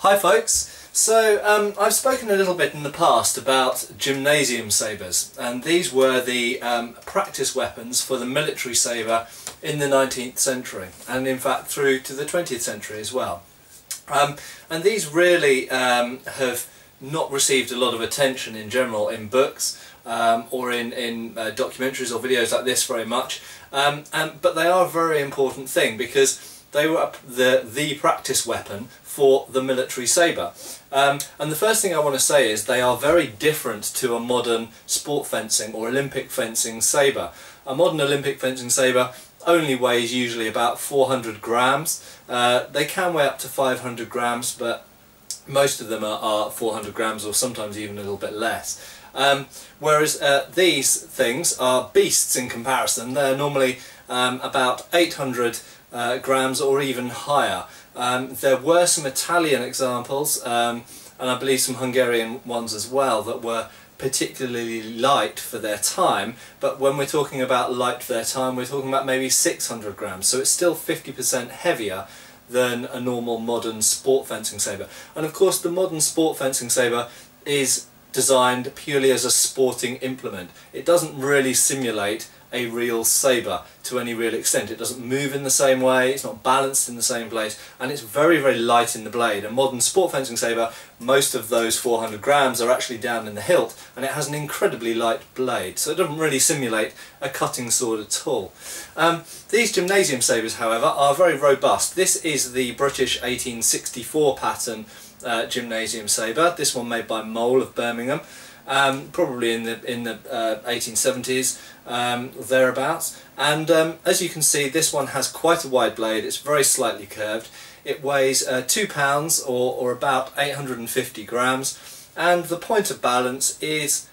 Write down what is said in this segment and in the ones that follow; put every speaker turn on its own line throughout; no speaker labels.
Hi folks, so I've spoken a little bit in the past about gymnasium sabers, and these were the practice weapons for the military saber in the 19th century and in fact through to the 20th century as well. And these really have not received a lot of attention in general in books or in documentaries or videos like this very much, but they are a very important thing because they were the practice weapon for the military saber. And the first thing I want to say is they are very different to a modern sport fencing or Olympic fencing saber. A modern Olympic fencing saber only weighs usually about 400 grams. They can weigh up to 500 grams, but most of them are 400 grams or sometimes even a little bit less. Whereas these things are beasts in comparison. They're normally about 800 grams or even higher. There were some Italian examples and I believe some Hungarian ones as well that were particularly light for their time, but when we're talking about light for their time we're talking about maybe 600 grams, so it's still 50% heavier than a normal modern sport fencing saber. And of course the modern sport fencing saber is designed purely as a sporting implement. It doesn't really simulate a real saber to any real extent. It doesn't move in the same way, it's not balanced in the same place, and it's very, very light in the blade. A modern sport fencing saber, most of those 400 grams are actually down in the hilt, and it has an incredibly light blade, so it doesn't really simulate a cutting sword at all. These gymnasium sabers, however, are very robust. This is the British 1864 pattern gymnasium saber, this one made by Mole of Birmingham. Probably in the 1870s, thereabouts, and as you can see this one has quite a wide blade, it's very slightly curved, it weighs 2 pounds or about 850 grams, and the point of balance is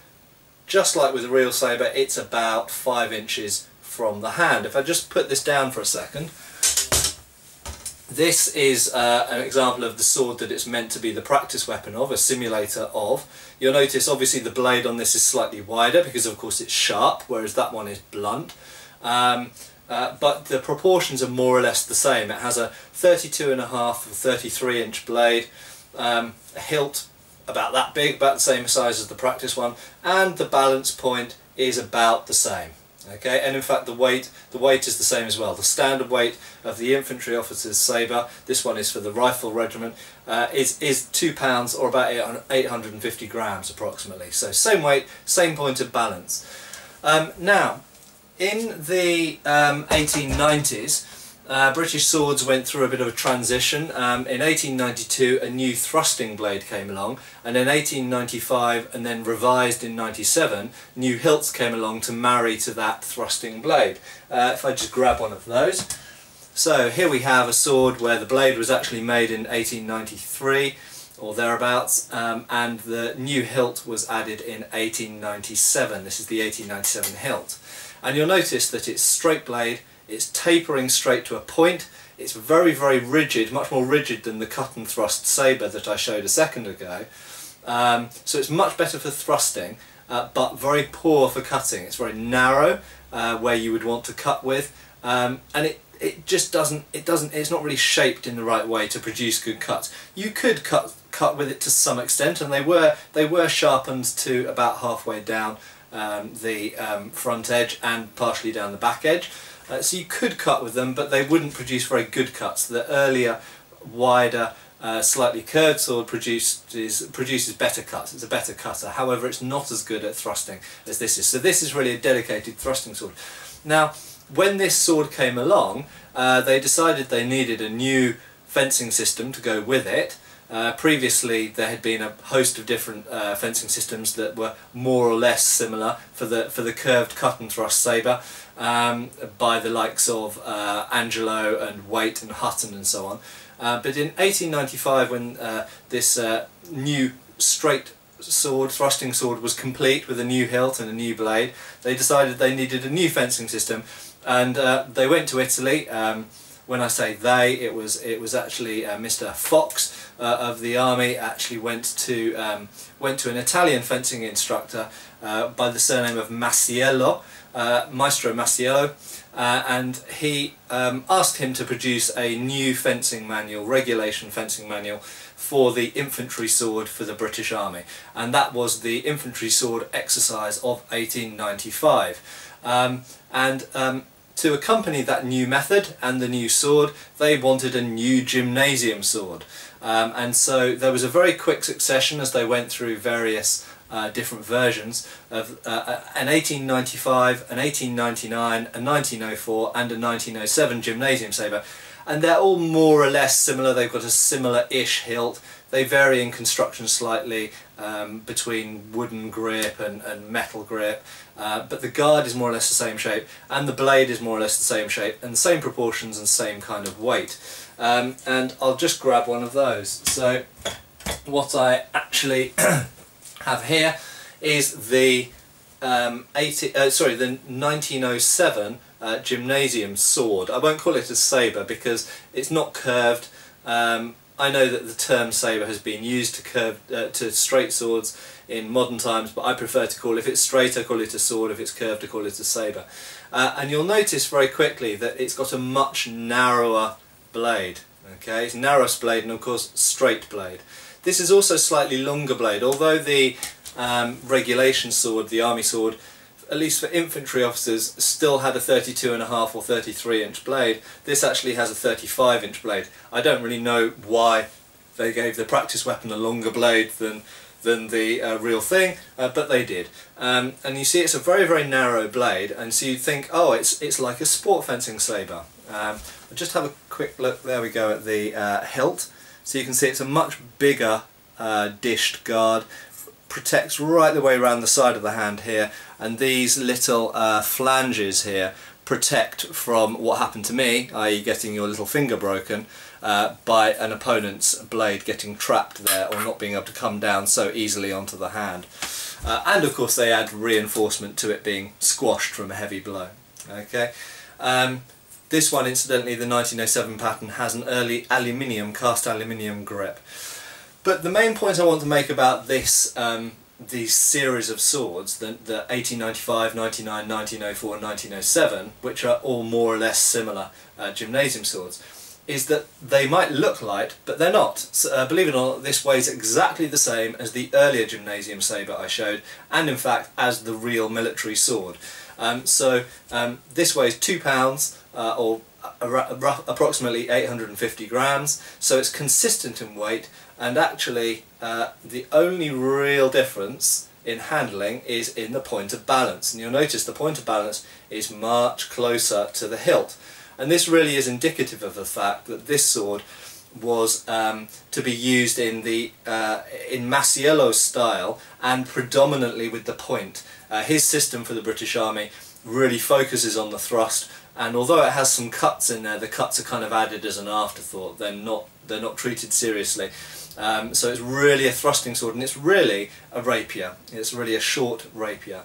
just like with a real saber, it's about 5 inches from the hand. If I just put this down for a second, this is an example of the sword that it's meant to be the practice weapon of, a simulator of. You'll notice obviously the blade on this is slightly wider because of course it's sharp, whereas that one is blunt. But the proportions are more or less the same. It has a 32.5 or 33 inch blade, a hilt about that big, about the same size as the practice one, and the balance point is about the same. Okay, and in fact the weight is the same as well. The standard weight of the infantry officer's sabre, this one is for the rifle regiment, is 2 pounds or about 850 grams approximately. So same weight, same point of balance. Now, in the 1890s, British swords went through a bit of a transition. In 1892 a new thrusting blade came along, and in 1895 and then revised in 97 new hilts came along to marry to that thrusting blade. If I just grab one of those. So here we have a sword where the blade was actually made in 1893 or thereabouts, and the new hilt was added in 1897. This is the 1897 hilt, and you'll notice that it's straight blade. It's tapering straight to a point, it's very, very rigid, much more rigid than the cut and thrust sabre that I showed a second ago. So it's much better for thrusting, but very poor for cutting. It's very narrow where you would want to cut with, and it just doesn't, it's not really shaped in the right way to produce good cuts. You could cut with it to some extent, and they were sharpened to about halfway down the front edge and partially down the back edge. So you could cut with them, but they wouldn't produce very good cuts. The earlier, wider, slightly curved sword produces better cuts. It's a better cutter. However, it's not as good at thrusting as this is. So this is really a dedicated thrusting sword. Now, when this sword came along, they decided they needed a new fencing system to go with it. Previously there had been a host of different fencing systems that were more or less similar for the curved cut and thrust sabre, by the likes of Angelo and Waite and Hutton and so on. But in 1895, when this new straight sword, thrusting sword, was complete with a new hilt and a new blade, they decided they needed a new fencing system, and they went to Italy. When I say they, it was actually Mr. Fox of the army actually went to an Italian fencing instructor by the surname of Masiello, Maestro Masiello, and he asked him to produce a new fencing manual, regulation fencing manual, for the infantry sword for the British Army, and that was the infantry sword exercise of 1895. To accompany that new method and the new sword, they wanted a new gymnasium sword, and so there was a very quick succession as they went through various different versions of an 1895, an 1899, a 1904 and a 1907 gymnasium saber, and they're all more or less similar. They've got a similar-ish hilt. They vary in construction slightly between wooden grip and metal grip, but the guard is more or less the same shape, and the blade is more or less the same shape and the same proportions and same kind of weight. And I'll just grab one of those. So what I actually have here is the 1907 gymnasium sword. I won't call it a saber because it's not curved. I know that the term saber has been used to straight swords in modern times, but I prefer to call, if it's straight I call it a sword, if it's curved I call it a saber. And you'll notice very quickly that it's got a much narrower blade. Okay, it's narrowest blade and of course straight blade. This is also slightly longer blade, although the regulation sword, the army sword, at least for infantry officers, still had a 32.5 or 33-inch blade. This actually has a 35-inch blade. I don't really know why they gave the practice weapon a longer blade than the real thing, but they did. And you see it's a very, very narrow blade, and so you think, oh, it's like a sport fencing saber. I'll just have a quick look, there we go, at the hilt. So you can see it's a much bigger dished guard, protects right the way around the side of the hand here, and these little flanges here protect from what happened to me, i.e. getting your little finger broken by an opponent's blade getting trapped there or not being able to come down so easily onto the hand. And of course they add reinforcement to it being squashed from a heavy blow. Okay. This one, incidentally, the 1907 pattern, has an early cast aluminium grip. But the main point I want to make about this these series of swords, the 1895, 99, 1904 and 1907, which are all more or less similar gymnasium swords, is that they might look light, but they're not. So, believe it or not, this weighs exactly the same as the earlier gymnasium saber I showed, and in fact as the real military sword. This weighs £2 or approximately 850 grams, so it's consistent in weight, and actually the only real difference in handling is in the point of balance, and you'll notice the point of balance is much closer to the hilt, and this really is indicative of the fact that this sword was to be used in Masiello's style and predominantly with the point. His system for the British Army really focuses on the thrust, and although it has some cuts in there, the cuts are kind of added as an afterthought. They're not treated seriously. So it's really a thrusting sword, and it's really a rapier. It's really a short rapier.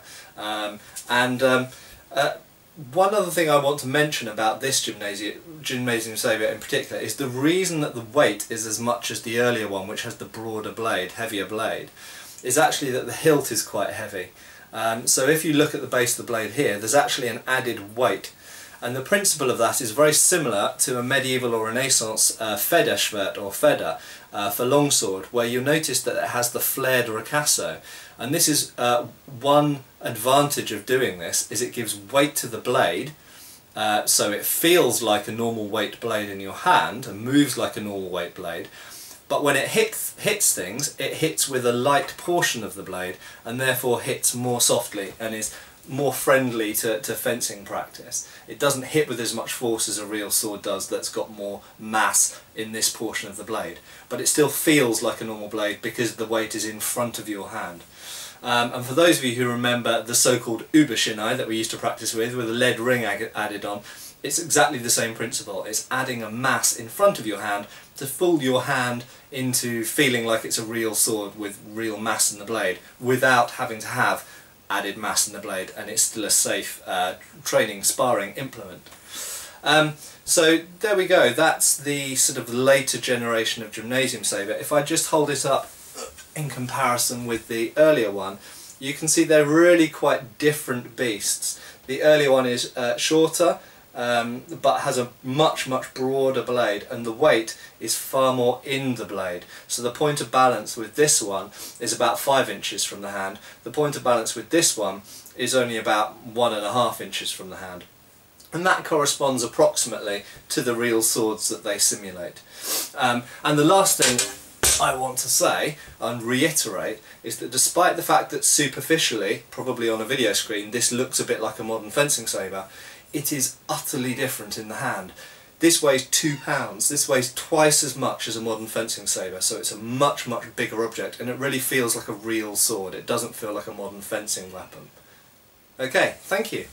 One other thing I want to mention about this gymnasium saber in particular is the reason that the weight is as much as the earlier one, which has the broader blade, heavier blade, is actually that the hilt is quite heavy. So if you look at the base of the blade here, there's actually an added weight. And the principle of that is very similar to a medieval or Renaissance federschwert or feder for longsword, where you'll notice that it has the flared ricasso. And this is one advantage of doing this, is it gives weight to the blade, so it feels like a normal weight blade in your hand and moves like a normal weight blade. But when it hits things, it hits with a light portion of the blade and therefore hits more softly and is more friendly to fencing practice. It doesn't hit with as much force as a real sword does that's got more mass in this portion of the blade. But it still feels like a normal blade because the weight is in front of your hand. And for those of you who remember the so-called Überschinei that we used to practice with a lead ring added on, it's exactly the same principle. It's adding a mass in front of your hand to fool your hand into feeling like it's a real sword with real mass in the blade without having to have added mass in the blade, and it's still a safe training, sparring implement. So there we go, that's the sort of later generation of gymnasium saber. If I just hold it up in comparison with the earlier one, you can see they're really quite different beasts. The earlier one is shorter, but has a much broader blade, and the weight is far more in the blade. So the point of balance with this one is about 5 inches from the hand. The point of balance with this one is only about 1.5 inches from the hand. And that corresponds approximately to the real swords that they simulate. And the last thing I want to say and reiterate is that despite the fact that superficially, probably on a video screen, this looks a bit like a modern fencing saber, it is utterly different in the hand. This weighs 2 pounds, this weighs twice as much as a modern fencing saber, so it's a much bigger object, and it really feels like a real sword. It doesn't feel like a modern fencing weapon. Okay, thank you.